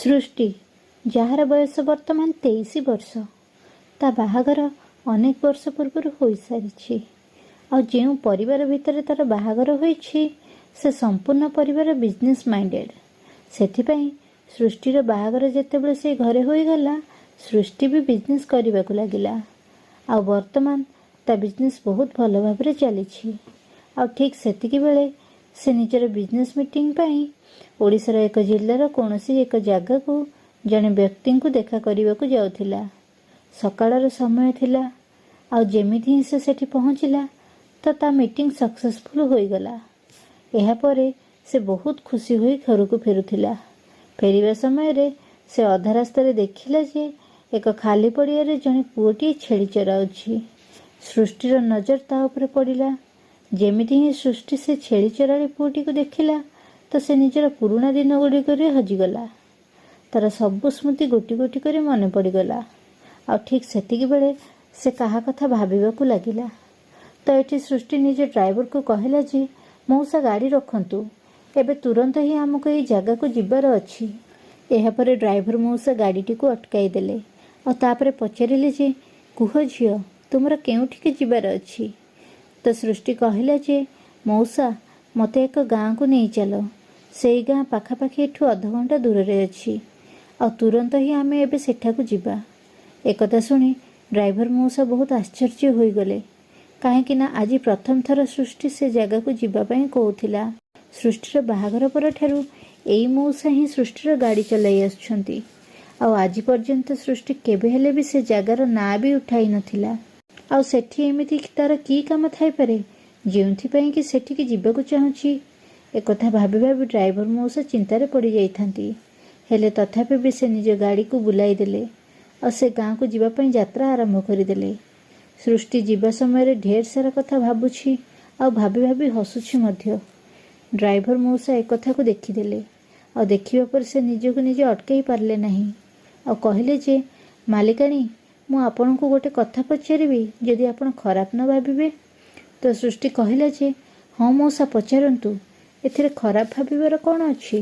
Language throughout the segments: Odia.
सृष्टि जार बयस वर्तमान 23 वर्ष ता बाहागर अनेक वर्ष पूर्व हो सारी आउ परिवार भितर तार बाहागर होइछि से संपूर्ण परिवार बिजनेस माइंडेड सेथिपाई सृष्टिर बाहागर जेतेबेले से घरे होईगला सृष्टि भी बिजनेस करने को लगिला आ वर्तमान ता बिजनेस बहुत भल भाव चली आ ठीक सेतिकी बेले से निजर बिजनेस मीटिंग पाई ओडिशार एक जिल्लार कौनसी एक जगह को जड़े व्यक्ति को देखा करने को जाउथिला। सकाळर समय थिला आ जेमिति ही से सेठी पहुँचला तो ता मीटिंग सक्सेसफुल हो गला। एहा परे से बहुत खुशी हुई घर को फेरुथिला। फेरिबा समय रे से अधा रास्ता देखिला जे एक खाली पड़िया रे जने पुओटी छेड़ी चराउछि। सृष्टिर नजर ता उपरे पड़िला। जेमिति ही सृष्टि से छेड़ी चराली पुओटी को देखिला तो से निजर पुराणा दिन गुड़िक हजिगला। तार सब स्मृति गोटी गोटी कर मन पड़गला। आ ठीक सेतिकी बेले से कहा कथा भाविबाकू लागिला। तो ये सृष्टि निज ड्राइवर को कहला जे मौसा गाड़ी रखंतु एबे तुरंत ही आमको ये जगह को जिबार अछि। एहा परे ड्राइवर मौसा गाड़ीटी को अटकाई देले और तापरे पचारिले जे कुह झियो तुमरा केउठिके जिबार अछि। तो सृष्टि कहला जे मौसा मते एक गाँ को नहीं चलो से गाँ पाखापाखि एठू अध घंटा दूर रे अछि आ तुरंत ही आमे एबे सेठाकू जिबा। एकथा सुनी ड्राइवर मौसा बहुत आश्चर्य हो गले कहीं ना आज प्रथम थर सृष्टि से जगह को जीवाई कहूला। सृष्टिर बाहागर पर ठारू एई मौसा ही सृष्टिर गाड़ी चलाई आसुछंती आ आज पर्यंत सृष्टि केबे हेले भी से जगार ना भी उठाई नथिला। आ सेठी एमिति तार की काम थाई पारे जेउथि कि सेठी की जीवाकू चाहुछि। एकथा भाबी भाबी ड्राइवर मौसा चिंतार पड़ी जाइथांती हेले तथापि भी से निज गाड़ी को बुलाई देले और से गाँ को जीवाई यात्रा आरंभ करदेले। सृष्टि जीवा समय ढेर सारा कथा भाबुछि आ भाबी भाबी हसुछि मध्य। ड्राइवर मौसा एक कथा को देखिदेले और देखिबा पर से निज को निज अटकई पारले नहीं और कहले जे मालिकाणी मु आपन को गोटे कथा पचारिबी जदि आपण खराब न भाबिबे। तो सृष्टि कहला जे हाँ मौसा पचारंतु एथिरे खराब भाबिबार कौन अछि।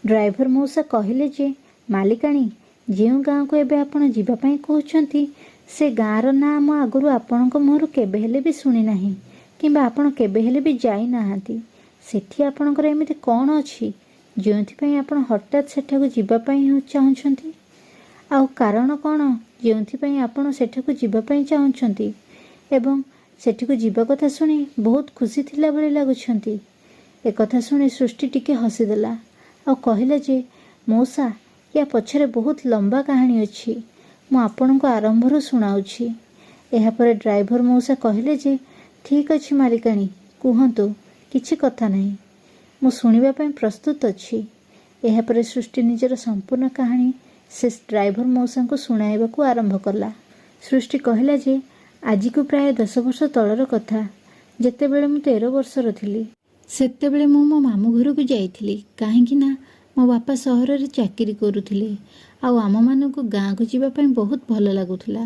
ड्राइवर मौसा कहले जे मालिकाणी जो गाँ को एबे आपण जीवा पई कहउछंती से गाँर ना मु आगुरु आपणक मुहरु केबे हेले भी शुणी नाही किंबा आपण केबे हेले भी जाई नाहांती। सेठी आपणकर एमिति कौन अछि जोंथि पई आपण हठात सेठाकू जीवा पई चाहुछंती आ कारण कौन जोंथि पई आपण सेठाकू जीवा पई चाहुछंती एवं सेठीकू जीवा कथा शुणी बहुत खुशी थिला भली लागुछंती। एक कथा शुणी सृष्टि टिके हसीदेला और कहला जे मौसा या पछरे बहुत लंबा कहानी अछि मु आपणको आरंभरू शुणाउछि। एहा परे ड्राइवर मौसा कहले जे ठीक अछि मालिकाणी कुहंतु किछि कथा नहीं मु शुणिबा पई प्रस्तुत अछि। एहा परे सृष्टि निजर संपूर्ण कहानी से ड्राइवर मौसा को शुणाइबाकू आरंभ कला। सृष्टि कहला जे आज को प्राय 10 वर्ष तलर कथा जेतेबेले मु 13 वर्षर थिली सेतेबेले मु मो मामू घर को जाइथिली काहेकि ना मो बापा सहर रे चाकरी करुथिले आउ आम मानकु गाँ को जीवा पई बहुत भल लागुथला।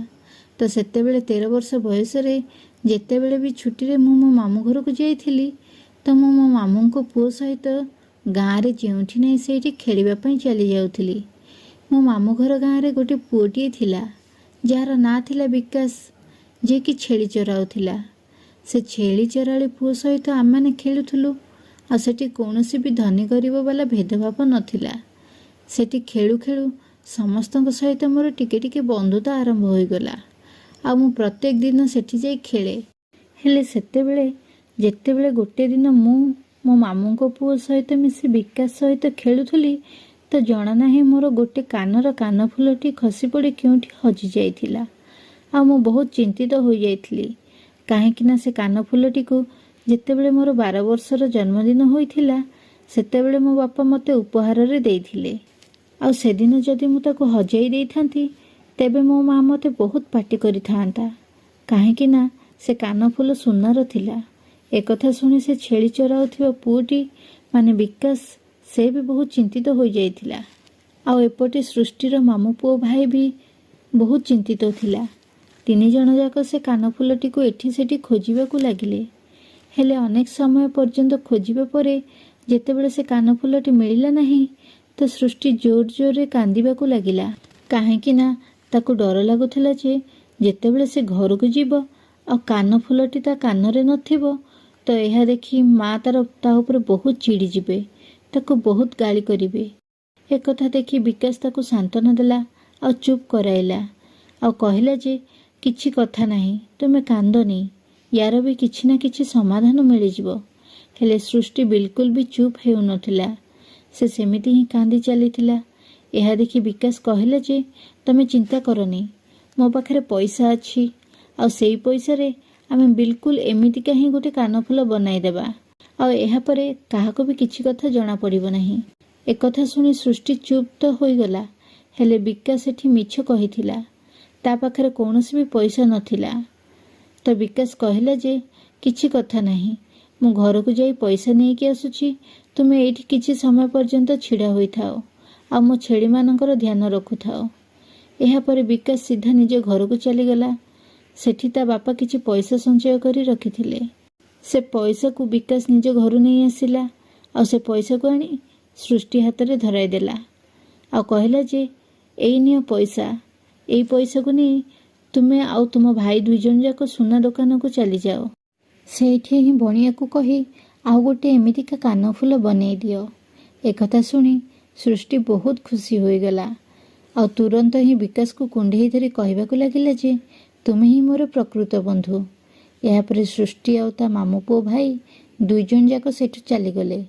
तो सेतेबेले 13 वर्ष बयस रे जेतेबेले भी छुट्टी रे मु मो मामू घर को जाइथिली तो मु मो मामू को पुओ सहित गाँ रे जेउठी नै सेठी खेलिबा पई चली जाउथिली। मो मामू घर गाँ रे गोटे पुओटी थिला जार ना थिला विकास जे कि छेली चराउथिला। से छेली चराली पुओ सहित आम माने खेलुथुलु आ सेठी कौनसी भी धनी गरीब वाला भेदभाव नथिला। सेठी खेलु खेलु समस्तଙ୍କ सहित मोर टिके टिके बंधुता आरंभ हो गला आ मु प्रत्येक दिन सेठी जाई खेले। हेले सेतेबेले जेतेबेले गोटे दिन मु मो मामू को पुओ सहित मिसी विकास सहित खेलुथुली तो जना नाही मोर गोटे कानर कानफुलटी खसी पड़ी केउठी हजि जाइथिला आ मु बहुत चिंतित हो जाइथिली काहेकि ना से कानफुलटी को जेतेबेले मोर 12 वर्षर जन्मदिन होइथिला सेतेबेले मो बापा मते उपहार रे देइथिले आ सेदिन जदि मु ताको हजाई देइथांती तेबे मो माँ मते बहुत पाटी करि थांता काहेकि ना से कानफुल सुनार थिला। एक कथा सुनी से छेली चराउथिबा पुओटी माने विकास से भी बहुत चिंतित हो जाइथिला आ एपटे सृष्टिर मामू पुओ भाई भी बहुत चिंतित थिला। 3 जण जाक से कानफुलटी को एठी सेठी खोजिबाकू लागिले हेले अनेक समय पर्यंत खोजिबा परे जेतेबेले से कानफुलटी मिलिला नहीं ତ ସୃଷ୍ଟି ଜୋର ଜୋରରେ କାନ୍ଦିବାକୁ ଲାଗିଲା। କାହିଁକି ନା ତାକୁ ଡର ଲାଗୁଥିଲା ଯେ ଯେତେବେଳେ ସେ ଘରକୁ ଯିବ ଆଉ କାନ ଫୁଲଟି ତା କାନରେ ନଥିବ ତ ଏହା ଦେଖି ମା ତା ଉପରେ ବହୁତ ଚିଡ଼ିଯିବେ, ତାକୁ ବହୁତ ଗାଳି କରିବେ। ଏକଥା ଦେଖି ବିକାଶ ତାକୁ ସାନ୍ତ୍ୱନା ଦେଲା ଆଉ ଚୁପ୍ କରାଇଲା ଆଉ କହିଲା ଯେ କିଛି କଥା ନାହିଁ, ତୁମେ କାନ୍ଦନି, ୟାର ବି କିଛି ନା କିଛି ସମାଧାନ ମିଳିଯିବ। ହେଲେ ସୃଷ୍ଟି ବିଲକୁଲ ବି ଚୁପ୍ ହେଉନଥିଲା, ସେ ସେମିତି ହିଁ କାନ୍ଦି ଚାଲିଥିଲା। ଏହା ଦେଖି ବିକାଶ କହିଲା ଯେ ତମେ ଚିନ୍ତା କରନି, ମୋ ପାଖରେ ପଇସା ଅଛି ଆଉ ସେଇ ପଇସାରେ ଆମେ ବିଲକୁଲ ଏମିତିକା ହିଁ ଗୋଟେ କାନଫୁଲ ବନାଇଦେବା ଆଉ ଏହାପରେ କାହାକୁ ବି କିଛି କଥା ଜଣାପଡ଼ିବ ନାହିଁ। ଏକଥା ଶୁଣି ସୃଷ୍ଟି ଚୁପ୍ ତ ହୋଇଗଲା, ହେଲେ ବିକାଶ ଏଠି ମିଛ କହିଥିଲା, ତା ପାଖରେ କୌଣସି ବି ପଇସା ନଥିଲା। ତ ବିକାଶ କହିଲା ଯେ କିଛି କଥା ନାହିଁ, ମୁଁ ଘରକୁ ଯାଇ ପଇସା ନେଇକି ଆସୁଛି, ତୁମେ ଏଇଠି କିଛି ସମୟ ପର୍ଯ୍ୟନ୍ତ ଛିଡ଼ା ହୋଇଥାଅ ଆଉ ମୋ ଛେଳିମାନଙ୍କର ଧ୍ୟାନ ରଖୁଥାଅ। ଏହାପରେ ବିକାଶ ସିଧା ନିଜ ଘରକୁ ଚାଲିଗଲା। ସେଠି ତା ବାପା କିଛି ପଇସା ସଞ୍ଚୟ କରି ରଖିଥିଲେ, ସେ ପଇସାକୁ ବିକାଶ ନିଜ ଘରୁ ନେଇ ଆସିଲା ଆଉ ସେ ପଇସାକୁ ଆଣି ସୃଷ୍ଟି ହାତରେ ଧରାଇଦେଲା ଆଉ କହିଲା ଯେ ଏଇ ନିଅ ପଇସା, ଏଇ ପଇସାକୁ ନେଇ ତୁମେ ଆଉ ତୁମ ଭାଇ 2 ଜଣ ଯାକ ସୁନା ଦୋକାନକୁ ଚାଲିଯାଅ, ସେଇଠି ହିଁ ବଣିଆକୁ କହି ଆଉ ଗୋଟେ ଏମିତିକା କାନଫୁଲ ବନେଇ ଦିଅ। ଏକଥା ଶୁଣି ସୃଷ୍ଟି ବହୁତ ଖୁସି ହୋଇଗଲା ଆଉ ତୁରନ୍ତ ହିଁ ବିକାଶକୁ କୁଣ୍ଢେଇ ଧରି କହିବାକୁ ଲାଗିଲା ଯେ ତୁମେ ହିଁ ମୋର ପ୍ରକୃତ ବନ୍ଧୁ। ଏହାପରେ ସୃଷ୍ଟି ଆଉ ତା ମାମୁଁ ପୁଅ ଭାଇ 2 ଜଣ ଯାକ ସେଠୁ ଚାଲିଗଲେ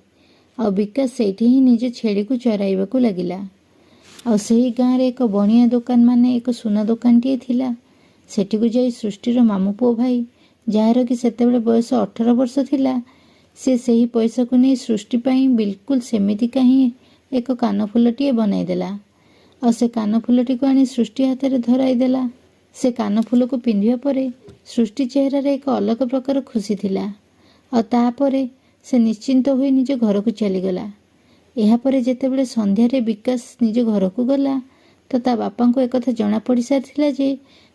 ଆଉ ବିକାଶ ସେଇଠି ହିଁ ନିଜ ଛେଳିକୁ ଚରାଇବାକୁ ଲାଗିଲା। ଆଉ ସେହି ଗାଁରେ ଏକ ବଣିଆ ଦୋକାନ ମାନେ ଏକ ସୁନା ଦୋକାନଟିଏ ଥିଲା। ସେଠିକୁ ଯାଇ ସୃଷ୍ଟିର ମାମୁଁ ପୁଅ ଭାଇ, ଯାହାର କି ସେତେବେଳେ ବୟସ 18 ବର୍ଷ ଥିଲା, ସେ ସେହି ପଇସାକୁ ନେଇ ସୃଷ୍ଟି ପାଇଁ ବିଲକୁଲ ସେମିତିକା ହିଁ ଏକ କାନଫୁଲଟିଏ ବନାଇଦେଲା ଆଉ ସେ କାନଫୁଲଟିକୁ ଆଣି ସୃଷ୍ଟି ହାତରେ ଧରାଇଦେଲା। ସେ କାନଫୁଲକୁ ପିନ୍ଧିବା ପରେ ସୃଷ୍ଟି ଚେହେରାରେ ଏକ ଅଲଗା ପ୍ରକାର ଖୁସି ଥିଲା ଆଉ ତାପରେ ସେ ନିଶ୍ଚିନ୍ତ ହୋଇ ନିଜ ଘରକୁ ଚାଲିଗଲା। ଏହାପରେ ଯେତେବେଳେ ସନ୍ଧ୍ୟାରେ ବିକାଶ ନିଜ ଘରକୁ ଗଲା ତ ତା ବାପାଙ୍କୁ ଏକଥା ଜଣାପଡ଼ି ସାରିଥିଲା ଯେ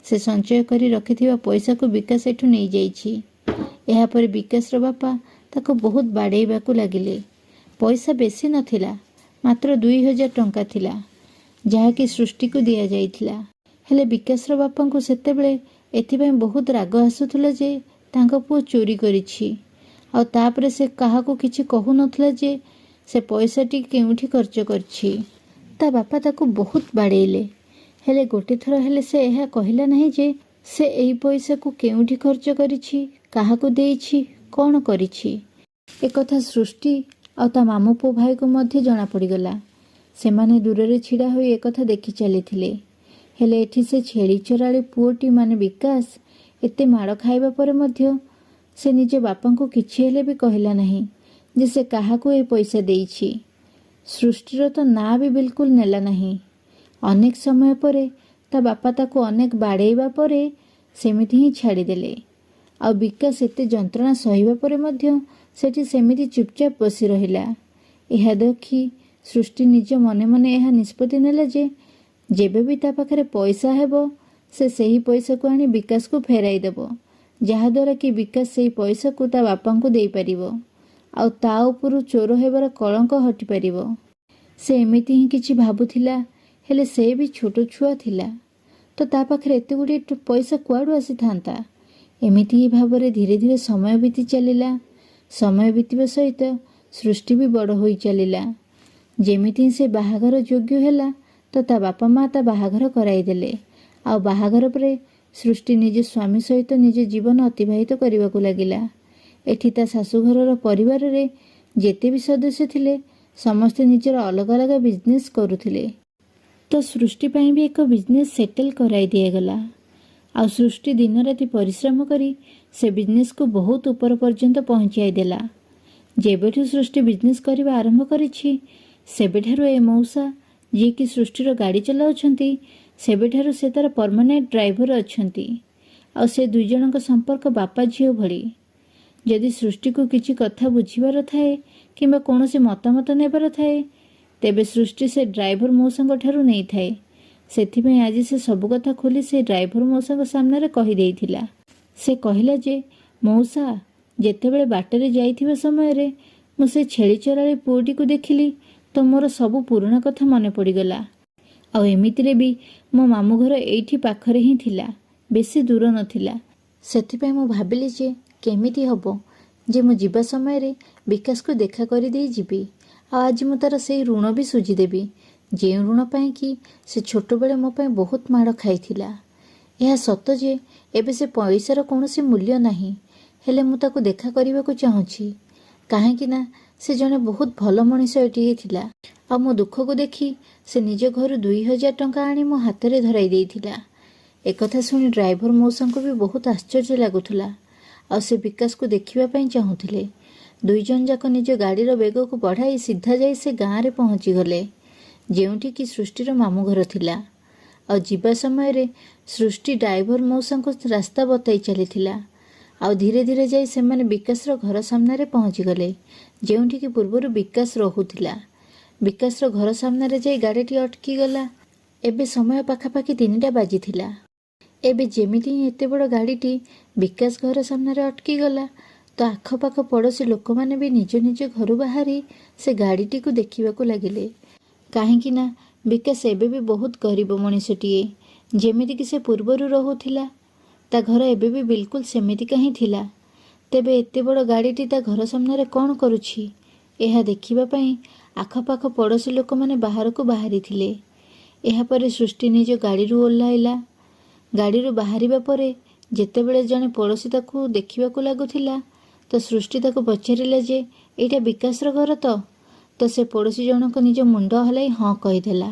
ସେ ସଞ୍ଚୟ କରି ରଖିଥିବା ପଇସାକୁ ବିକାଶ ଏଠୁ ନେଇଯାଇଛି। ଏହାପରେ ବିକାଶର ବାପା ତାକୁ ବହୁତ ବାଡ଼େଇବାକୁ ଲାଗିଲେ। ପଇସା ବେଶୀ ନଥିଲା, ମାତ୍ର 2000 ଟଙ୍କା ଥିଲା, ଯାହାକି ସୃଷ୍ଟିକୁ ଦିଆଯାଇଥିଲା। ହେଲେ ବିକାଶର ବାପାଙ୍କୁ ସେତେବେଳେ ଏଥିପାଇଁ ବହୁତ ରାଗ ଆସୁଥିଲା ଯେ ତାଙ୍କ ପୁଅ ଚୋରି କରିଛି ଆଉ ତାପରେ ସେ କାହାକୁ କିଛି କହୁନଥିଲା ଯେ ସେ ପଇସାଟି କେଉଁଠି ଖର୍ଚ୍ଚ କରିଛି। ତା ବାପା ତାକୁ ବହୁତ ବାଡ଼େଇଲେ, ହେଲେ ଗୋଟେ ଥର ହେଲେ ସେ ଏହା କହିଲା ନାହିଁ ଯେ ସେ ଏଇ ପଇସାକୁ କେଉଁଠି ଖର୍ଚ୍ଚ କରିଛି, କାହାକୁ ଦେଇଛି, କ'ଣ କରିଛି। ଏକଥା ସୃଷ୍ଟି ଆଉ ତା ମାମୁଁ ପୁଅ ଭାଇକୁ ମଧ୍ୟ ଜଣାପଡ଼ିଗଲା। ସେମାନେ ଦୂରରେ ଛିଡ଼ା ହୋଇ ଏକଥା ଦେଖି ଚାଲିଥିଲେ। ହେଲେ ଏଠି ସେ ଛେଳି ଚରାଳି ପୁଅଟି ମାନେ ବିକାଶ ଏତେ ମାଡ଼ ଖାଇବା ପରେ ମଧ୍ୟ ସେ ନିଜ ବାପାଙ୍କୁ କିଛି ହେଲେ ବି କହିଲା ନାହିଁ ଯେ ସେ କାହାକୁ ଏ ପଇସା ଦେଇଛି। ସୃଷ୍ଟିର ତ ନାଁ ବି ବିଲକୁଲ ନେଲା ନାହିଁ। ଅନେକ ସମୟ ପରେ ତା ବାପା ତାକୁ ଅନେକ ବାଡ଼େଇବା ପରେ ସେମିତି ହିଁ ଛାଡ଼ିଦେଲେ ଆଉ ବିକାଶ ଏତେ ଯନ୍ତ୍ରଣା ସହିବା ପରେ ମଧ୍ୟ ସେଠି ସେମିତି ଚୁପଚାପ ବସି ରହିଲା। ଏହା ଦେଖି ସୃଷ୍ଟି ନିଜ ମନେ ମନେ ଏହା ନିଷ୍ପତ୍ତି ନେଲା ଯେ ଯେବେ ବି ତା ପାଖରେ ପଇସା ହେବ ସେ ସେହି ପଇସାକୁ ଆଣି ବିକାଶକୁ ଫେରାଇ ଦେବ, ଯାହାଦ୍ୱାରା କି ବିକାଶ ସେହି ପଇସାକୁ ତା ବାପାଙ୍କୁ ଦେଇପାରିବ ଆଉ ତା ଉପରୁ ଚୋର ହେବାର କଳଙ୍କ ହଟିପାରିବ। ସେ ଏମିତି ହିଁ କିଛି ଭାବୁଥିଲା, ହେଲେ ସେ ବି ଛୋଟ ଛୁଆ ଥିଲା ତ ତା ପାଖରେ ଏତେ ଗୁଡ଼ିଏ ପଇସା କୁଆଡ଼ୁ ଆସିଥାନ୍ତା। ଏମିତି ହିଁ ଭାବରେ ଧୀରେ ଧୀରେ ସମୟ ବିତି ଚାଲିଲା। ସମୟ ବିତିବା ସହିତ ସୃଷ୍ଟି ବି ବଡ଼ ହୋଇ ଚାଲିଲା। ଯେମିତି ସେ ବାହାଘର ଯୋଗ୍ୟ ହେଲା ତ ତା ବାପା ମା ତା ବାହାଘର କରାଇଦେଲେ ଆଉ ବାହାଘର ପରେ ସୃଷ୍ଟି ନିଜ ସ୍ୱାମୀ ସହିତ ନିଜ ଜୀବନ ଅତିବାହିତ କରିବାକୁ ଲାଗିଲା। ଏଠି ତା ଶାଶୁଘରର ପରିବାରରେ ଯେତେ ବି ସଦସ୍ୟ ଥିଲେ ସମସ୍ତେ ନିଜର ଅଲଗା ଅଲଗା ବିଜନେସ୍ କରୁଥିଲେ। ତ ସୃଷ୍ଟି ପାଇଁ ବି ଏକ ବିଜନେସ୍ ସେଟେଲ୍ କରାଇ ଦିଆଗଲା ଆଉ ସୃଷ୍ଟି ଦିନ ରାତି ପରିଶ୍ରମ କରି ସେ ବିଜନେସ୍କୁ ବହୁତ ଉପର ପର୍ଯ୍ୟନ୍ତ ପହଞ୍ଚାଇ ଦେଲା। ଯେବେଠୁ ସୃଷ୍ଟି ବିଜନେସ୍ କରିବା ଆରମ୍ଭ କରିଛି ସେବେଠାରୁ ଏ ମଉସା ଯିଏକି ସୃଷ୍ଟିର ଗାଡ଼ି ଚଲାଉଛନ୍ତି ସେବେଠାରୁ ସେ ତାର ପର୍ମାନେଣ୍ଟ ଡ୍ରାଇଭର ଅଛନ୍ତି ଆଉ ସେ 2 ଜଣଙ୍କ ସମ୍ପର୍କ ବାପା ଝିଅ ଭଳି। ଯଦି ସୃଷ୍ଟିକୁ କିଛି କଥା ବୁଝିବାର ଥାଏ କିମ୍ବା କୌଣସି ମତାମତ ନେବାର ଥାଏ ତେବେ ସୃଷ୍ଟି ସେ ଡ୍ରାଇଭର ମଉସାଙ୍କ ଠାରୁ ନେଇଥାଏ। ସେଥିପାଇଁ ଆଜି ସେ ସବୁ କଥା ଖୋଲି ସେ ଡ୍ରାଇଭର ମଉସାଙ୍କ ସାମ୍ନାରେ କହିଦେଇଥିଲା। ସେ କହିଲା ଯେ ମଉସା, ଯେତେବେଳେ ବାଟରେ ଯାଇଥିବା ସମୟରେ ମୁଁ ସେ ଛେଳି ଚରାଳି ପୁଅଟିକୁ ଦେଖିଲି ତ ମୋର ସବୁ ପୁରୁଣା କଥା ମନେ ପଡ଼ିଗଲା। ଆଉ ଏମିତିରେ ବି ମୋ ମାମୁଁ ଘର ଏଇଠି ପାଖରେ ହିଁ ଥିଲା, ବେଶୀ ଦୂର ନଥିଲା। ସେଥିପାଇଁ ମୁଁ ଭାବିଲି ଯେ କେମିତି ହେବ ଯେ ମୁଁ ଯିବା ସମୟରେ ବିକାଶକୁ ଦେଖା କରିଦେଇ ଯିବି। ଆଉ ଆଜି ମୁଁ ତାର ସେଇ ଋଣ ବି ସୁଝିଦେବି, ଯେଉଁ ଋଣ ପାଇଁକି ସେ ଛୋଟବେଳେ ମୋ ପାଇଁ ବହୁତ ମାଡ଼ ଖାଇଥିଲା। ଏହା ସତ ଯେ ଏବେ ସେ ପଇସାର କୌଣସି ମୂଲ୍ୟ ନାହିଁ, ହେଲେ ମୁଁ ତାକୁ ଦେଖା କରିବାକୁ ଚାହୁଁଛି। କାହିଁକି ନା ସେ ଜଣେ ବହୁତ ଭଲ ମଣିଷଟିଏ ଥିଲା। ଆଉ ମୋ ଦୁଃଖକୁ ଦେଖି ସେ ନିଜ ଘରୁ 2000 ଟଙ୍କା ଆଣି ମୋ ହାତରେ ଧରାଇ ଦେଇଥିଲା। ଏକଥା ଶୁଣି ଡ୍ରାଇଭର ମଉସାଙ୍କୁ ବି ବହୁତ ଆଶ୍ଚର୍ଯ୍ୟ ଲାଗୁଥିଲା। ଆଉ ସେ ବିକାଶକୁ ଦେଖିବା ପାଇଁ ଚାହୁଁଥିଲେ। ଦୁଇଜଣ ଯାକ ନିଜ ଗାଡ଼ିର ବେଗକୁ ବଢ଼ାଇ ସିଧା ଯାଇ ସେ ଗାଁରେ ପହଞ୍ଚିଗଲେ, ଯେଉଁଠିକି ସୃଷ୍ଟିର ମାମୁଁ ଘର ଥିଲା। ଆଉ ଯିବା ସମୟରେ ସୃଷ୍ଟି ଡ୍ରାଇଭର ମଉସାଙ୍କୁ ରାସ୍ତା ବତାଇ ଚାଲିଥିଲା। ଆଉ ଧୀରେ ଧୀରେ ଯାଇ ସେମାନେ ବିକାଶର ଘର ସାମ୍ନାରେ ପହଞ୍ଚିଗଲେ, ଯେଉଁଠିକି ପୂର୍ବରୁ ବିକାଶ ରହୁଥିଲା। ବିକାଶର ଘର ସାମ୍ନାରେ ଯାଇ ଗାଡ଼ିଟି ଅଟକିଗଲା। ଏବେ ସମୟ ପାଖାପାଖି 3ଟା ବାଜିଥିଲା। ଏବେ ଯେମିତି ହିଁ ଏତେ ବଡ଼ ଗାଡ଼ିଟି ବିକାଶ ଘର ସାମ୍ନାରେ ଅଟକିଗଲା, ତ ଆଖପାଖ ପଡ଼ୋଶୀ ଲୋକମାନେ ବି ନିଜ ନିଜ ଘରୁ ବାହାରି ସେ ଗାଡ଼ିଟିକୁ ଦେଖିବାକୁ ଲାଗିଲେ। କାହିଁକି ନା ବିକାଶ ଏବେ ବି ବହୁତ ଗରିବ ମଣିଷଟିଏ, ଯେମିତିକି ସେ ପୂର୍ବରୁ ରହୁଥିଲା। ତା ଘର ଏବେ ବି ବିଲକୁଲ ସେମିତିକା ହିଁ ଥିଲା। ତେବେ ଏତେ ବଡ଼ ଗାଡ଼ିଟି ତା ଘର ସାମ୍ନାରେ କ'ଣ କରୁଛି, ଏହା ଦେଖିବା ପାଇଁ ଆଖପାଖ ପଡ଼ୋଶୀ ଲୋକମାନେ ବାହାରକୁ ବାହାରିଥିଲେ। ଏହାପରେ ସୃଷ୍ଟି ନିଜ ଗାଡ଼ିରୁ ଓହ୍ଲାଇଲା। ଗାଡ଼ିରୁ ବାହାରିବା ପରେ ଯେତେବେଳେ ଜଣେ ପଡ଼ୋଶୀ ତାକୁ ଦେଖିବାକୁ ଲାଗୁଥିଲା, ତ ସୃଷ୍ଟି ତାକୁ ପଚାରିଲା ଯେ ଏଇଟା ବିକାଶର ଘର ତ ସେ ପଡ଼ୋଶୀ ଜଣକ ନିଜ ମୁଣ୍ଡ ହଲାଇ ହଁ କହିଦେଲା।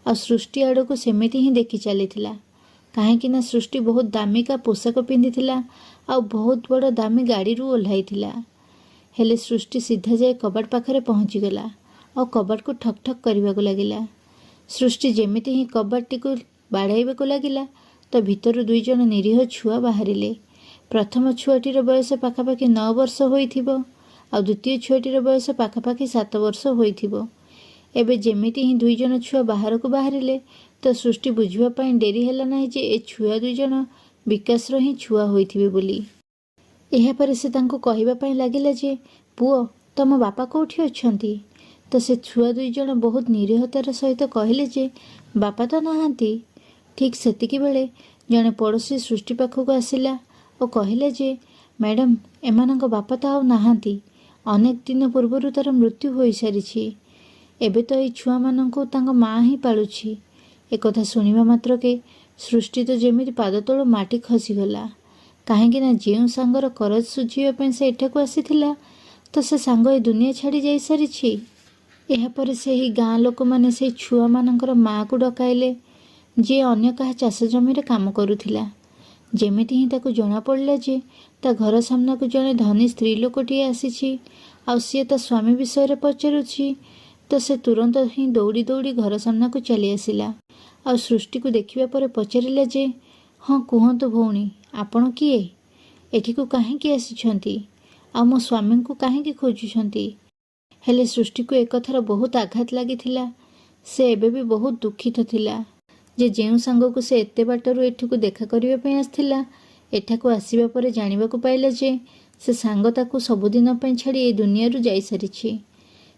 ଆଉ ସୃଷ୍ଟି ଆଡ଼କୁ ସେମିତି ହିଁ ଦେଖି ଚାଲିଥିଲା। କାହିଁକି ନା ସୃଷ୍ଟି ବହୁତ ଦାମିକା ପୋଷାକ ପିନ୍ଧିଥିଲା ଆଉ ବହୁତ ବଡ଼ ଦାମୀ ଗାଡ଼ିରୁ ଓହ୍ଲାଇଥିଲା। ହେଲେ ସୃଷ୍ଟି ସିଧା ଯାଇ କବାଟ ପାଖରେ ପହଞ୍ଚିଗଲା ଆଉ କବାଟକୁ ଠକ୍ ଠକ୍ କରିବାକୁ ଲାଗିଲା। ସୃଷ୍ଟି ଯେମିତି ହିଁ କବାଟଟିକୁ ବାଡ଼ାଇବାକୁ ଲାଗିଲା, ତ ଭିତରୁ 2 ଜଣ ନିରୀହ ଛୁଆ ବାହାରିଲେ। ପ୍ରଥମ ଛୁଆଟିର ବୟସ ପାଖାପାଖି 9 ବର୍ଷ ହୋଇଥିବ, ଆଉ ଦ୍ୱିତୀୟ ଛୁଆଟିର ବୟସ ପାଖାପାଖି 7 ବର୍ଷ ହୋଇଥିବ। ଏବେ ଯେମିତି ହିଁ 2 ଜଣ ଛୁଆ ବାହାରକୁ ବାହାରିଲେ, ତ ସୃଷ୍ଟି ବୁଝିବା ପାଇଁ ଡେରି ହେଲା ନାହିଁ ଯେ ଏ ଛୁଆ 2 ଜଣ ବିକାଶର ହିଁ ଛୁଆ ହୋଇଥିବେ ବୋଲି। ଏହାପରେ ସେ ତାଙ୍କୁ କହିବା ପାଇଁ ଲାଗିଲା ଯେ ପୁଅ, ତମ ବାପା କେଉଁଠି ଅଛନ୍ତି? ତ ସେ ଛୁଆ 2 ଜଣ ବହୁତ ନିରୀହତାର ସହିତ କହିଲେ ଯେ ବାପା ତ ନାହାନ୍ତି। ଠିକ୍ ସେତିକି ବେଳେ ଜଣେ ପଡ଼ୋଶୀ ସୃଷ୍ଟି ପାଖକୁ ଆସିଲା ଓ କହିଲା ଯେ ମ୍ୟାଡ଼ାମ୍, ଏମାନଙ୍କ ବାପା ତ ଆଉ ନାହାନ୍ତି। ଅନେକ ଦିନ ପୂର୍ବରୁ ତାର ମୃତ୍ୟୁ ହୋଇସାରିଛି। ଏବେ ତ ଏଇ ଛୁଆମାନଙ୍କୁ ତାଙ୍କ ମାଆ ହିଁ ପାଳୁଛି। ଏକଥା ଶୁଣିବା ମାତ୍ରକେ ସୃଷ୍ଟି ତ ଯେମିତି ପାଦ ତଳୁ ମାଟି ଖସିଗଲା। କାହିଁକି ନା ଯେଉଁ ସାଙ୍ଗର କରଜ ଶୁଝିବା ପାଇଁ ସେ ଏଠାକୁ ଆସିଥିଲା, ତ ସେ ସାଙ୍ଗ ଏ ଦୁନିଆ ଛାଡ଼ି ଯାଇସାରିଛି। ଏହାପରେ ସେହି ଗାଁ ଲୋକମାନେ ସେହି ଛୁଆମାନଙ୍କର ମାଆକୁ ଡକାଇଲେ, ଯିଏ ଅନ୍ୟ କାହା ଚାଷ ଜମିରେ କାମ କରୁଥିଲା। ଯେମିତି ହିଁ ତାକୁ ଜଣାପଡ଼ିଲା ଯେ ତା ଘର ସାମ୍ନାକୁ ଜଣେ ଧନୀ ସ୍ତ୍ରୀ ଲୋକଟିଏ ଆସିଛି ଆଉ ସିଏ ତା ସ୍ୱାମୀ ବିଷୟରେ ପଚାରୁଛି, ତ ସେ ତୁରନ୍ତ ହିଁ ଦୌଡ଼ି ଦୌଡ଼ି ଘର ସାମ୍ନାକୁ ଚାଲି ଆସିଲା। ଆଉ ସୃଷ୍ଟିକୁ ଦେଖିବା ପରେ ପଚାରିଲା ଯେ ହଁ କୁହନ୍ତୁ ଭଉଣୀ, ଆପଣ କିଏ? ଏଠିକୁ କାହିଁକି ଆସିଛନ୍ତି? ଆଉ ମୋ ସ୍ୱାମୀଙ୍କୁ କାହିଁକି ଖୋଜୁଛନ୍ତି? ହେଲେ ସୃଷ୍ଟିକୁ ଏକଥାର ବହୁତ ଆଘାତ ଲାଗିଥିଲା। ସେ ଏବେ ବି ବହୁତ ଦୁଃଖିତ ଥିଲା ଯେ ଯେଉଁ ସାଙ୍ଗକୁ ସେ ଏତେ ବାଟରୁ ଏଠିକୁ ଦେଖା କରିବା ପାଇଁ ଆସିଥିଲା, ଏଠାକୁ ଆସିବା ପରେ ଜାଣିବାକୁ ପାଇଲା ଯେ ସେ ସାଙ୍ଗ ତାକୁ ସବୁଦିନ ପାଇଁ ଛାଡ଼ି ଏ ଦୁନିଆରୁ ଯାଇସାରିଛି।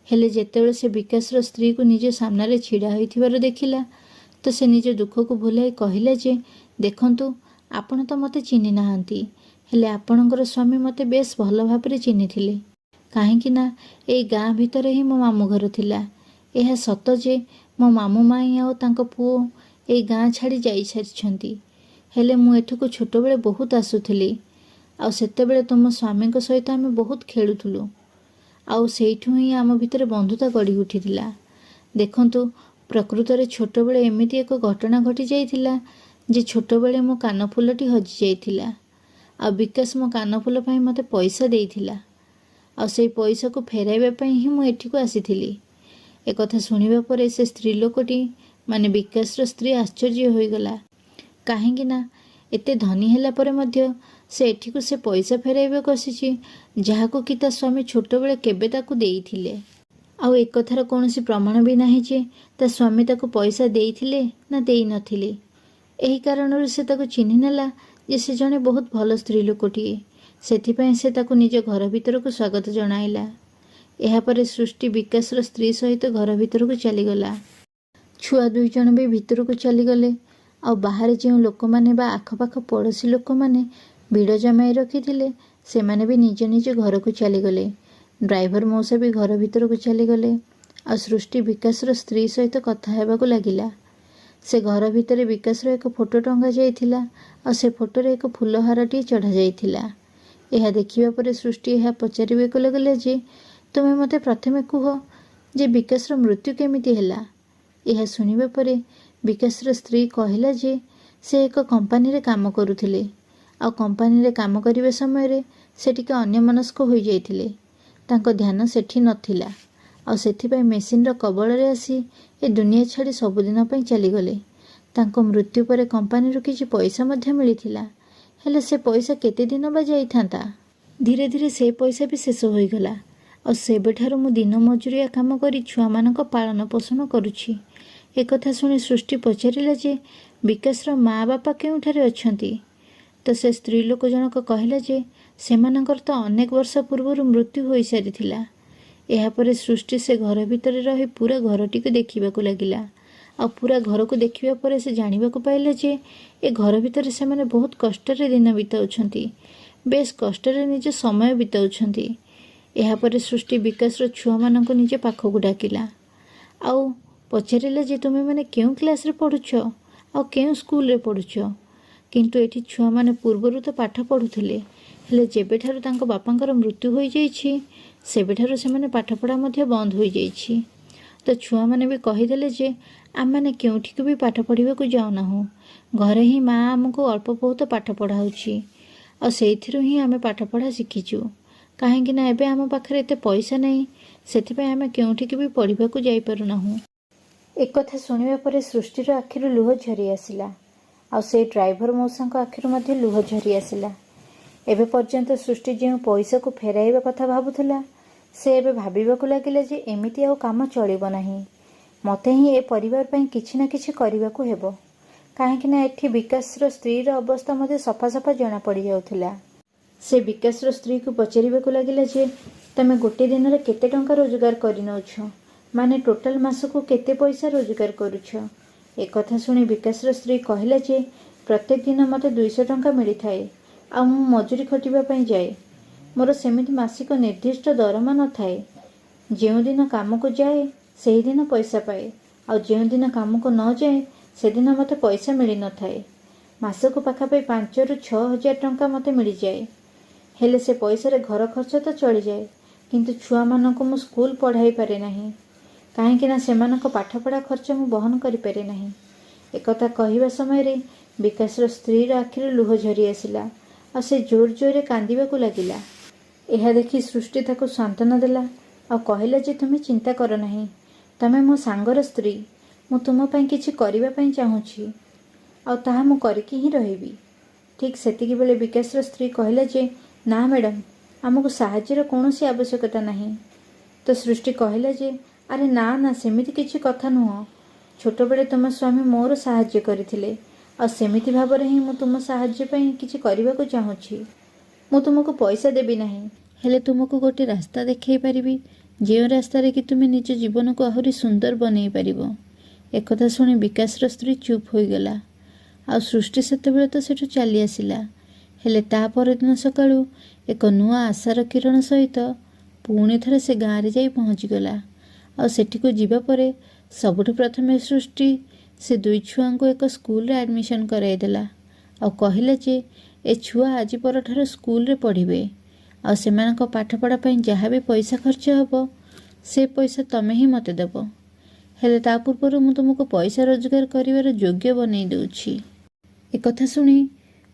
ହେଲେ ଯେତେବେଳେ ସେ ବିକାଶର ସ୍ତ୍ରୀକୁ ନିଜ ସାମ୍ନାରେ ଛିଡ଼ା ହୋଇଥିବାର ଦେଖିଲା, ତ ସେ ନିଜ ଦୁଃଖକୁ ଭୁଲାଇ କହିଲା ଯେ ଦେଖନ୍ତୁ, ଆପଣ ତ ମୋତେ ଚିହ୍ନି ନାହାନ୍ତି, ହେଲେ ଆପଣଙ୍କର ସ୍ୱାମୀ ମୋତେ ବେଶ ଭଲ ଭାବରେ ଚିହ୍ନିଥିଲେ। କାହିଁକି ନା ଏଇ ଗାଁ ଭିତରେ ହିଁ ମୋ ମାମୁଁ ଘର ଥିଲା। ଏହା ସତ ଯେ ମୋ ମାମୁଁ ମାଇଁ ଆଉ ତାଙ୍କ ପୁଅ ଏଇ ଗାଁ ଛାଡ଼ି ଯାଇସାରିଛନ୍ତି। ହେଲେ ମୁଁ ଏଠାକୁ ଛୋଟବେଳେ ବହୁତ ଆସୁଥିଲି। ଆଉ ସେତେବେଳେ ତୁମ ସ୍ୱାମୀଙ୍କ ସହିତ ଆମେ ବହୁତ ଖେଳୁଥିଲୁ। ଆଉ ସେଇଠୁ ହିଁ ଆମ ଭିତରେ ବନ୍ଧୁତା ଗଢ଼ି ଉଠିଥିଲା। ଦେଖନ୍ତୁ, ପ୍ରକୃତରେ ଛୋଟବେଳେ ଏମିତି ଏକ ଘଟଣା ଘଟିଯାଇଥିଲା ଯେ ଛୋଟବେଳେ ମୋ କାନଫୁଲଟି ହଜିଯାଇଥିଲା। ଆଉ ବିକାଶ ମୋ କାନଫୁଲ ପାଇଁ ମୋତେ ପଇସା ଦେଇଥିଲା। ଆଉ ସେଇ ପଇସାକୁ ଫେରାଇବା ପାଇଁ ହିଁ ମୁଁ ଏଠିକୁ ଆସିଥିଲି। ଏକଥା ଶୁଣିବା ପରେ ସେ ସ୍ତ୍ରୀ ଲୋକଟି ମାନେ ବିକାଶର ସ୍ତ୍ରୀ ଆଶ୍ଚର୍ଯ୍ୟ ହୋଇଗଲା। କାହିଁକି ନା ଏତେ ଧନୀ ହେଲା ପରେ ମଧ୍ୟ ସେ ଏଠିକୁ ସେ ପଇସା ଫେରାଇବାକୁ ଆସିଛି, ଯାହାକୁ କି ତା ସ୍ୱାମୀ ଛୋଟବେଳେ କେବେ ତାକୁ ଦେଇଥିଲେ। ଆଉ ଏକଥାର କୌଣସି ପ୍ରମାଣ ବି ନାହିଁ ଯେ ତା ସ୍ୱାମୀ ତାକୁ ପଇସା ଦେଇଥିଲେ ନା ଦେଇନଥିଲେ। ଏହି କାରଣରୁ ସେ ତାକୁ ଚିହ୍ନି ନେଲା ଯେ ସେ ଜଣେ ବହୁତ ଭଲ ସ୍ତ୍ରୀ ଲୋକଟିଏ। ସେଥିପାଇଁ ସେ ତାକୁ ନିଜ ଘର ଭିତରକୁ ସ୍ୱାଗତ ଜଣାଇଲା। ଏହାପରେ ସୃଷ୍ଟି ବିକାଶର ସ୍ତ୍ରୀ ସହିତ ଘର ଭିତରକୁ ଚାଲିଗଲା। ଛୁଆ 2 ଜଣ ବି ଭିତରକୁ ଚାଲିଗଲେ। ଆଉ ବାହାରେ ଯେଉଁ ଲୋକମାନେ ବା ଆଖପାଖ ପଡ଼ୋଶୀ ଲୋକମାନେ ଭିଡ଼ ଜମାଇ ରଖିଥିଲେ ସେମାନେ ବି ନିଜ ନିଜ ଘରକୁ ଚାଲିଗଲେ। ଡ୍ରାଇଭର ମଉସା ବି ଘର ଭିତରକୁ ଚାଲିଗଲେ। ଆଉ ସୃଷ୍ଟି ବିକାଶର ସ୍ତ୍ରୀ ସହିତ କଥା ହେବାକୁ ଲାଗିଲା। ସେ ଘର ଭିତରେ ବିକାଶର ଏକ ଫଟୋ ଟଙ୍ଗା ଯାଇଥିଲା ଆଉ ସେ ଫଟୋରେ ଏକ ଫୁଲହାରଟିଏ ଚଢ଼ାଯାଇଥିଲା। ଏହା ଦେଖିବା ପରେ ସୃଷ୍ଟି ଏହା ପଚାରିବାକୁ ଲାଗିଲା ଯେ ତୁମେ ମୋତେ ପ୍ରଥମେ କୁହ ଯେ ବିକାଶର ମୃତ୍ୟୁ କେମିତି ହେଲା। ଏହା ଶୁଣିବା ପରେ ବିକାଶର ସ୍ତ୍ରୀ କହିଲା ଯେ ସେ ଏକ କମ୍ପାନୀରେ କାମ କରୁଥିଲେ ଆଉ କମ୍ପାନୀରେ କାମ କରିବା ସମୟରେ ସେ ଟିକେ ଅନ୍ୟମନସ୍କ ହୋଇଯାଇଥିଲେ। ତାଙ୍କ ଧ୍ୟାନ ସେଠି ନଥିଲା ଆଉ ସେଥିପାଇଁ ମେସିନ୍ର କବଳରେ ଆସି ଏ ଦୁନିଆ ଛାଡ଼ି ସବୁଦିନ ପାଇଁ ଚାଲିଗଲେ। ତାଙ୍କ ମୃତ୍ୟୁ ପରେ କମ୍ପାନୀରୁ କିଛି ପଇସା ମଧ୍ୟ ମିଳିଥିଲା, ହେଲେ ସେ ପଇସା କେତେ ଦିନ ବା ଯାଇଥାନ୍ତା। ଧୀରେ ଧୀରେ ସେ ପଇସା ବି ଶେଷ ହୋଇଗଲା ଆଉ ସେବେଠାରୁ ମୁଁ ଦିନ ମଜୁରିଆ କାମ କରି ଛୁଆମାନଙ୍କ ପାଳନ ପୋଷଣ କରୁଛି। ଏକଥା ଶୁଣି ସୃଷ୍ଟି ପଚାରିଲା ଯେ ବିକାଶର ମା ବାପା କେଉଁଠାରେ ଅଛନ୍ତି। ତ ସେ ସ୍ତ୍ରୀ ଲୋକ ଜଣକ କହିଲା ଯେ ସେମାନଙ୍କର ତ ଅନେକ ବର୍ଷ ପୂର୍ବରୁ ମୃତ୍ୟୁ ହୋଇସାରିଥିଲା। ଏହାପରେ ସୃଷ୍ଟି ସେ ଘର ଭିତରେ ରହି ପୁରା ଘରଟିକୁ ଦେଖିବାକୁ ଲାଗିଲା। ଆଉ ପୁରା ଘରକୁ ଦେଖିବା ପରେ ସେ ଜାଣିବାକୁ ପାଇଲା ଯେ ଏ ଘର ଭିତରେ ସେମାନେ ବହୁତ କଷ୍ଟରେ ଦିନ ବିତାଉଛନ୍ତି, ବେଶ କଷ୍ଟରେ ନିଜ ସମୟ ବିତାଉଛନ୍ତି। ଏହାପରେ ସୃଷ୍ଟି ବିକାଶର ଛୁଆମାନଙ୍କୁ ନିଜ ପାଖକୁ ଡାକିଲା ଆଉ ପଚାରିଲା ଯେ ତୁମେମାନେ କେଉଁ କ୍ଲାସରେ ପଢ଼ୁଛ ଆଉ କେଉଁ ସ୍କୁଲରେ ପଢ଼ୁଛ। କିନ୍ତୁ ଏଠି ଛୁଆମାନେ ପୂର୍ବରୁ ତ ପାଠ ପଢ଼ୁଥିଲେ, ହେଲେ ଯେବେଠାରୁ ତାଙ୍କ ବାପାଙ୍କର ମୃତ୍ୟୁ ହୋଇଯାଇଛି ସେବେଠାରୁ ସେମାନେ ପାଠପଢ଼ା ମଧ୍ୟ ବନ୍ଦ ହୋଇଯାଇଛି। ତ ଛୁଆମାନେ ବି କହିଦେଲେ ଯେ ଆମମାନେ କେଉଁଠିକୁ ବି ପାଠ ପଢ଼ିବାକୁ ଯାଉନାହୁଁ, ଘରେ ହିଁ ମା ଆମକୁ ଅଳ୍ପ ବହୁତ ପାଠ ପଢ଼ାଉଛି ଆଉ ସେଇଥିରୁ ହିଁ ଆମେ ପାଠପଢ଼ା ଶିଖିଛୁ। କାହିଁକି ନା ଏବେ ଆମ ପାଖରେ ଏତେ ପଇସା ନାହିଁ, ସେଥିପାଇଁ ଆମେ କେଉଁଠିକି ବି ପଢ଼ିବାକୁ ଯାଇପାରୁନାହୁଁ। ଏକଥା ଶୁଣିବା ପରେ ସୃଷ୍ଟିର ଆଖିରୁ ଲୁହ ଝରି ଆସିଲା ଆଉ ସେ ଡ୍ରାଇଭର ମଉସାଙ୍କ ଆଖିରୁ ମଧ୍ୟ ଲୁହ ଝରି ଆସିଲା। ଏବେ ପର୍ଯ୍ୟନ୍ତ ସୃଷ୍ଟି ଯେଉଁ ପଇସାକୁ ଫେରାଇବା କଥା ଭାବୁଥିଲା ସେ ଏବେ ଭାବିବାକୁ ଲାଗିଲା ଯେ ଏମିତି ଆଉ କାମ ଚଳିବ ନାହିଁ। ମୋତେ ହିଁ ଏ ପରିବାର ପାଇଁ କିଛି ନା କିଛି କରିବାକୁ ହେବ। କାହିଁକି ନା ଏଠି ବିକାଶର ସ୍ତ୍ରୀର ଅବସ୍ଥା ମଧ୍ୟ ସଫା ସଫା ଜଣାପଡ଼ିଯାଉଥିଲା। ସେ ବିକାଶର ସ୍ତ୍ରୀକୁ ପଚାରିବାକୁ ଲାଗିଲା ଯେ ତମେ ଗୋଟେ ଦିନରେ କେତେ ଟଙ୍କା ରୋଜଗାର କରିନେଉଛ, ମାନେ ଟୋଟାଲ ମାସକୁ କେତେ ପଇସା ରୋଜଗାର କରୁଛ। ଏକଥା ଶୁଣି ବିକାଶର ସ୍ତ୍ରୀ କହିଲା ଯେ ପ୍ରତ୍ୟେକ ଦିନ ମୋତେ 200 ଟଙ୍କା ମିଳିଥାଏ ଆଉ ମୁଁ ମଜୁରୀ ଖଟିବା ପାଇଁ ଯାଏ। ମୋର ସେମିତି ମାସିକ ନିର୍ଦ୍ଦିଷ୍ଟ ଦରମା ନଥାଏ। ଯେଉଁଦିନ କାମକୁ ଯାଏ ସେହିଦିନ ପଇସା ପାଏ ଆଉ ଯେଉଁଦିନ କାମକୁ ନ ଯାଏ ସେଦିନ ମୋତେ ପଇସା ମିଳିନଥାଏ। ମାସକୁ ପାଖାପାଖି 5,000 ରୁ 6,000 ଟଙ୍କା ମୋତେ ମିଳିଯାଏ। ହେଲେ ସେ ପଇସାରେ ଘର ଖର୍ଚ୍ଚ ତ ଚଳିଯାଏ, କିନ୍ତୁ ଛୁଆମାନଙ୍କୁ ମୁଁ ସ୍କୁଲ ପଢ଼ାଇ ପାରେ ନାହିଁ। କାହିଁକି ନା ସେମାନଙ୍କ ପାଠପଢ଼ା ଖର୍ଚ୍ଚ ମୁଁ ବହନ କରିପାରେ ନାହିଁ। ଏକଥା କହିବା ସମୟରେ ବିକାଶର ସ୍ତ୍ରୀର ଆଖିରୁ ଲୁହ ଝରି ଆସିଲା ଆଉ ସେ ଜୋର ଜୋରରେ କାନ୍ଦିବାକୁ ଲାଗିଲା। ଏହା ଦେଖି ସୃଷ୍ଟି ତାକୁ ସାନ୍ତ୍ୱନା ଦେଲା ଆଉ କହିଲା ଯେ ତୁମେ ଚିନ୍ତା କର ନାହିଁ, ତମେ ମୋ ସାଙ୍ଗର ସ୍ତ୍ରୀ, ମୁଁ ତୁମ ପାଇଁ କିଛି କରିବା ପାଇଁ ଚାହୁଁଛି ଆଉ ତାହା ମୁଁ କରିକି ହିଁ ରହିବି। ଠିକ୍ ସେତିକିବେଳେ ବିକାଶର ସ୍ତ୍ରୀ କହିଲା ଯେ ନା ମ୍ୟାଡ଼ାମ୍, ଆମକୁ ସାହାଯ୍ୟର କୌଣସି ଆବଶ୍ୟକତା ନାହିଁ। ତ ସୃଷ୍ଟି କହିଲା ଯେ ଆରେ ନା ନା, ସେମିତି କିଛି କଥା ନୁହଁ। ଛୋଟବେଳେ ତୁମ ସ୍ୱାମୀ ମୋର ସାହାଯ୍ୟ କରିଥିଲେ ଆଉ ସେମିତି ଭାବରେ ହିଁ ମୁଁ ତୁମ ସାହାଯ୍ୟ ପାଇଁ କିଛି କରିବାକୁ ଚାହୁଁଛି। ମୁଁ ତୁମକୁ ପଇସା ଦେବି ନାହିଁ, ହେଲେ ତୁମକୁ ଗୋଟେ ରାସ୍ତା ଦେଖାଇ ପାରିବି ଯେଉଁ ରାସ୍ତାରେ କି ତୁମେ ନିଜ ଜୀବନକୁ ଆହୁରି ସୁନ୍ଦର ବନେଇ ପାରିବ। ଏକଥା ଶୁଣି ବିକାଶର ସ୍ତ୍ରୀ ଚୁପ୍ ହୋଇଗଲା ଆଉ ସୃଷ୍ଟି ସେତେବେଳେ ତ ସେଠୁ ଚାଲି ଆସିଲା। ହେଲେ ତା ପରଦିନ ସକାଳୁ ଏକ ନୂଆ ଆଶାର କିରଣ ସହିତ ପୁଣି ଥରେ ସେ ଗାଁରେ ଯାଇ ପହଞ୍ଚିଗଲା ଆଉ ସେଠିକୁ ଯିବା ପରେ ସବୁଠୁ ପ୍ରଥମେ ସୃଷ୍ଟି ସେ 2 ଛୁଆଙ୍କୁ ଏକ ସ୍କୁଲରେ ଆଡ଼ମିସନ୍ କରାଇଦେଲା ଆଉ କହିଲା ଯେ ଏ ଛୁଆ ଆଜି ପରଠାରୁ ସ୍କୁଲରେ ପଢ଼ିବେ ଆଉ ସେମାନଙ୍କ ପାଠପଢ଼ା ପାଇଁ ଯାହା ବି ପଇସା ଖର୍ଚ୍ଚ ହେବ ସେ ପଇସା ତମେ ହିଁ ମୋତେ ଦେବ। ହେଲେ ତା ପୂର୍ବରୁ ମୁଁ ତୁମକୁ ପଇସା ରୋଜଗାର କରିବାର ଯୋଗ୍ୟ ବନେଇ ଦେଉଛି। ଏକଥା ଶୁଣି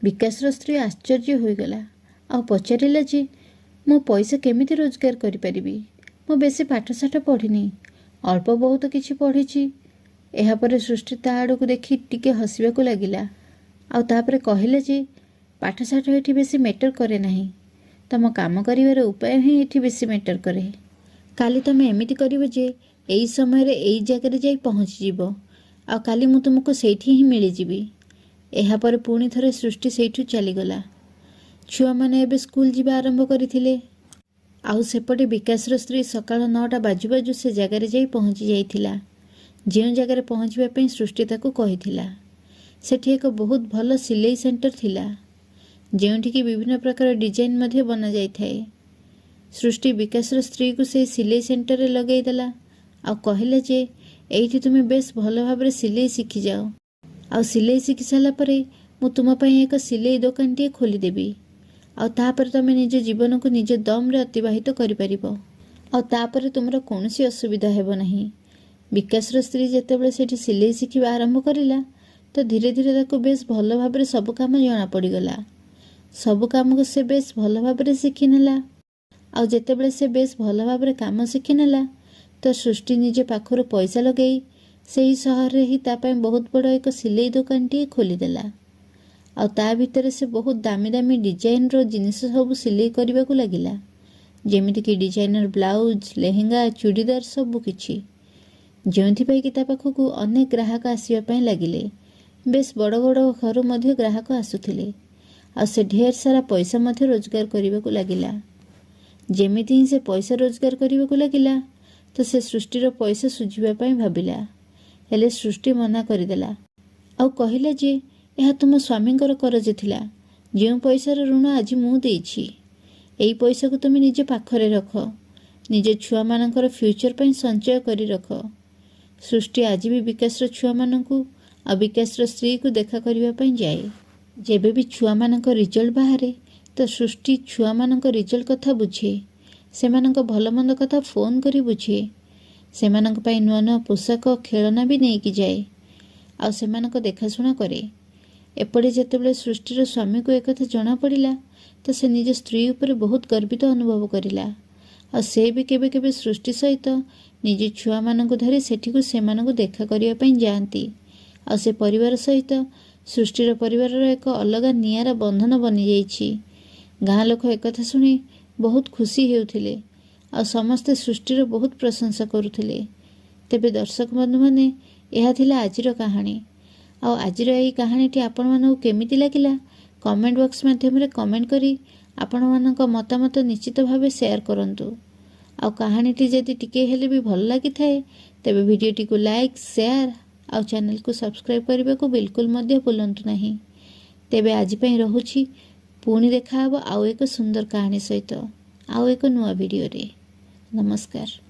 ବିକାଶର ସ୍ତ୍ରୀ ଆଶ୍ଚର୍ଯ୍ୟ ହୋଇଗଲା ଆଉ ପଚାରିଲା ଯେ ମୁଁ ପଇସା କେମିତି ରୋଜଗାର କରିପାରିବି? ମୁଁ ବେଶୀ ପାଠଶାଠ ପଢ଼ିନି, ଅଳ୍ପ ବହୁତ କିଛି ପଢ଼ିଛି। ଏହାପରେ ସୃଷ୍ଟି ତା ଆଡ଼କୁ ଦେଖି ଟିକେ ହସିବାକୁ ଲାଗିଲା ଆଉ ତାପରେ କହିଲେ ଯେ ପାଠଶାଠ ଏଠି ବେଶୀ ମ୍ୟାଟର କରେ ନାହିଁ, ତମ କାମ କରିବାର ଉପାୟ ହିଁ ଏଠି ବେଶୀ ମ୍ୟାଟର କରେ। କାଲି ତମେ ଏମିତି କରିବ ଯେ ଏଇ ସମୟରେ ଏଇ ଜାଗାରେ ଯାଇ ପହଞ୍ଚିଯିବ ଆଉ କାଲି ମୁଁ ତୁମକୁ ସେଇଠି ହିଁ ମିଳିଯିବି। ଏହାପରେ ପୁଣି ଥରେ ସୃଷ୍ଟି ସେଇଠୁ ଚାଲିଗଲା। ଛୁଆମାନେ ଏବେ ସ୍କୁଲ ଯିବା ଆରମ୍ଭ କରିଥିଲେ आउ सेपटे विकासर स्त्री सकाळ 9टा बाजू बाजू से जगार जाई पहुँची जाइथिला। जो जगार पहुँचवा ପାଇଁ सृष्टि ताकू कहिथिला। सेठी एक बहुत भल सिलाई सेंटर थिला, जेउठिकी विभिन्न प्रकार डिजाइन मध्य बना जाई थाए। सृष्टि विकासर स्त्री को से सिलाई सेंटर रे लगई देला आ कहिला जे एइठी तुमे बेस भल भाबरे सिलाई शिखि जाओ। आ सिलाई शिखि साला परे मु तुम पई एक सिलाई दुकान टी खोली देबी। आ तापर तमे निज जीवन को निज दम रे अतिबाहित करि परिबो। आ तापर तुमरा कोनोसी असुविधा हेबो नाही। विकासर स्त्री जेतेबेले सेठी सिलाई शिखिबा आरंभ करिला तो धीरे धीरे ताको बेस भल भाबरे सब काम जना पड़ीगला। सब काम को से बेस भल भाबरे शिखि नेला। आ जेतेबेले से बेस भल भाबरे काम शिखि नेला तो सृष्टि निजे पाखर पैसा लगई सही सहर रे ही ता पई बहुत बड़ एक सिलाई दुकान टी खोली देला। आ ता भितर से बहुत दामी दामी डिजाइन रो जिनिस सब सिलाई करबा को लागिला, जेमिति कि डिजाइनर ब्लाउज, लेहेंगा, चूड़ीदार सब किछि। जोंथि पई कि ता पाखकु अनेक ग्राहक आसीबा पई लागिले। बेस बड़ बड़ घर मध्य ग्राहक आसुथिले। आ से ढेर सारा पैसा मध्य रोजगार करबा को लागिला। जेमिति ही से पैसा रोजगार करबा को लागिला तो से सृष्टिर पैसा सुझिबा पई भाबिला। हेले सृष्टि मना करदेला आ कहिला जे यह तुम स्वामींकर करज थिला। जो पैसार ऋण आज मु देइछि, एई पैसा को तुम निज पाखरे रख, निज छुआ मानकर फ्यूचर पई संचय करी रख। सृष्टि आज भी विकासर छुआ मानकू आ विकासर स्त्री को देखा करबा पई जाए। जेबे भी छुआ मानक रिजल्ट बाहरे तो सृष्टि छुआ मानक रिजल्ट कथा बुझे, सेमानक भल मंद कथा फोन करी बुझे, सेमानक पई नुआ नुआ पोशाक खेलना भी नहीं कि जाए आ सेमानक देखाशुना करे। एपटे जेतेबेले सृष्टिर स्वामी को एक कथा जना पड़िला तो से निज स्त्री ऊपर बहुत गर्वित अनुभव करिला। आ से भी केबे केबे सृष्टि सहित निज छुआ मानक धरी सेठी को सेमानक देखा करिया पई जांती। आ से परिवार सहित सृष्टिर परिवार एक अलग नियारा बंधन बनी जाइछि। गाँ लोक एक कथा सुनी बहुत खुशी हेउथिले आ समस्ते सृष्टिर बहुत प्रशंसा करुथिले। तेबे दर्शक बंधु माने यह थिला आजिर कहानी। आ आजिर एई कहानीटी आपण मानकु केमिति लागिला कमेंट बॉक्स माध्यम रे कमेंट करी आपण मानक मतामत निश्चित भावे शेयर करंतु। आ कहानीटी जदि टिके हेले भी भल लागि थाए तेबे वीडियोटी को लाइक, शेयर आ चैनल को सब्सक्राइब करबा को बिल्कुल मध्य भूलंतु नहीं। तेबे आज पई रहुछि, पुणी देखा हबो आउ एक सुंदर कहानी सहित आउ एक नुआ वीडियो रे। नमस्कार।